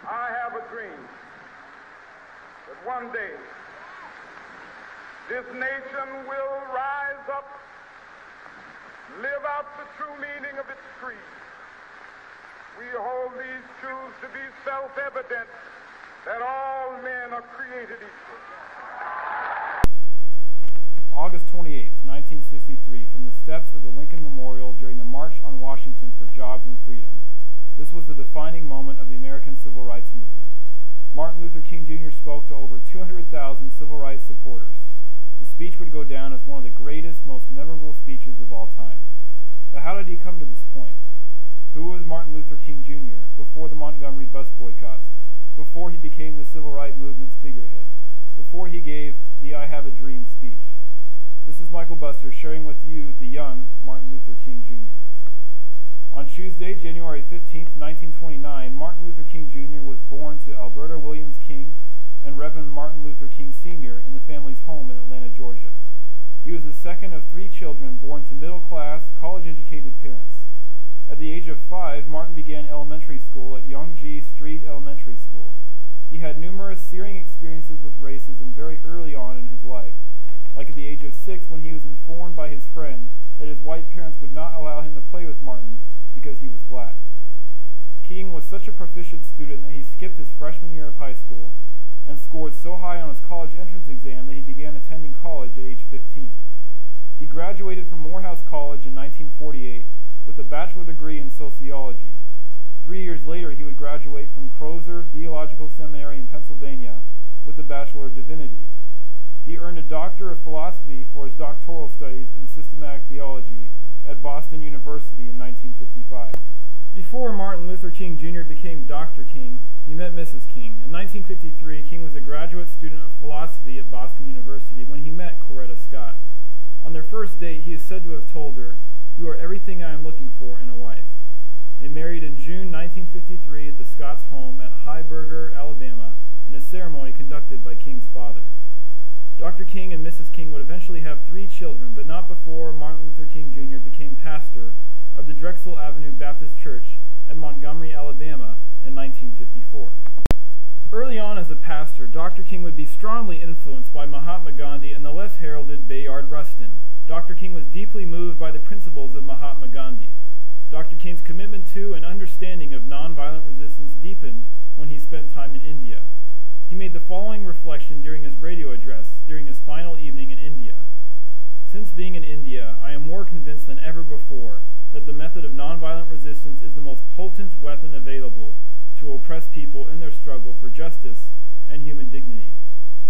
I have a dream that one day this nation will rise up, live out the true meaning of its creed. We hold these truths to be self-evident, that all men are created equal. August 28, 1963, from the steps of the Lincoln Memorial during the March on Washington for Jobs and Freedom. This was the defining moment of the American Civil Rights Movement. Martin Luther King Jr. spoke to over 200,000 civil rights supporters. The speech would go down as one of the greatest, most memorable speeches of all time. But how did he come to this point? Who was Martin Luther King Jr. before the Montgomery Bus Boycotts, before he became the civil rights movement's figurehead, before he gave the I Have a Dream speech? This is Michael Buster sharing with you the young Martin Luther King Jr. On Tuesday, January 15, 1929, Martin Luther King Jr. was born to Alberta Williams King and Reverend Martin Luther King Sr. in the family's home in Atlanta, Georgia. He was the second of 3 children born to middle-class, college-educated parents. At the age of 5, Martin began elementary school at Yonge Street Elementary School. He had numerous searing experiences with racism very early on in his life, like at the age of 6 when he was informed by his friend that his white parents would not allow him to play with Martin because he was black. King was such a proficient student that he skipped his freshman year of high school and scored so high on his college entrance exam that he began attending college at age 15. He graduated from Morehouse College in 1948 with a bachelor degree in sociology. 3 years later, he would graduate from Crozer Theological Seminary in Pennsylvania with a Bachelor of Divinity. He earned a Doctor of Philosophy for his doctoral studies in systematic theology at Boston University in 1955. Before Martin Luther King Jr. became Dr. King, he met Mrs. King. In 1953, King was a graduate student of philosophy at Boston University when he met Coretta Scott. On their first date, he is said to have told her, "You are everything I am looking for in a wife." They married in June 1953 at the Scotts' home at Heiberger, Alabama, in a ceremony conducted by King's father. Dr. King and Mrs. King would eventually have 3 children, but not before Martin Luther King Jr. became pastor of the Drexel Avenue Baptist Church in Montgomery, Alabama in 1954. Early on as a pastor, Dr. King would be strongly influenced by Mahatma Gandhi and the less heralded Bayard Rustin. Dr. King was deeply moved by the principles of Mahatma Gandhi. Dr. King's commitment to and understanding of nonviolent resistance deepened when he spent time in India. He made the following reflection during his radio address during his final evening in India. "Since being in India, I am more convinced than ever before that the method of nonviolent resistance is the most potent weapon available to oppress people in their struggle for justice and human dignity.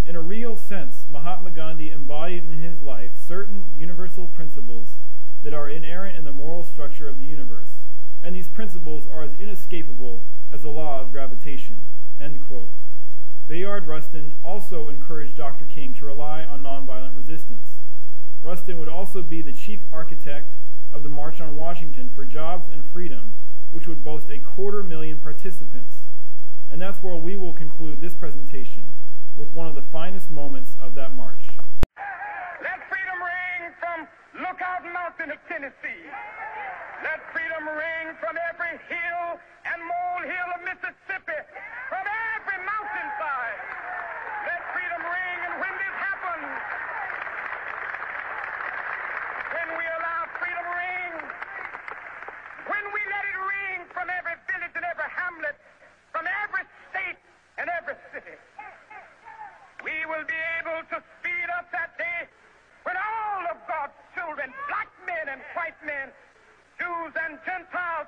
In a real sense, Mahatma Gandhi embodied in his life certain universal principles that are inherent in the moral structure of the universe, and these principles are as inescapable as the law of gravitation." End quote. Bayard Rustin also encouraged Dr. King to rely on nonviolent resistance. Rustin would also be the chief architect of the March on Washington for Jobs and Freedom, which would boast 250,000 participants. And that's where we will conclude this presentation, with one of the finest moments of that march. Let freedom ring from Lookout Mountain of Tennessee. Let freedom ring from every hill and molehill of Mississippi, from every mountainside. Let freedom ring, and when this happens, when we allow freedom ring, when we let it ring from every village and every hamlet, from every state and every city, we will be able to speed up that day when all of God's children, black men and white men, Jews and Gentiles,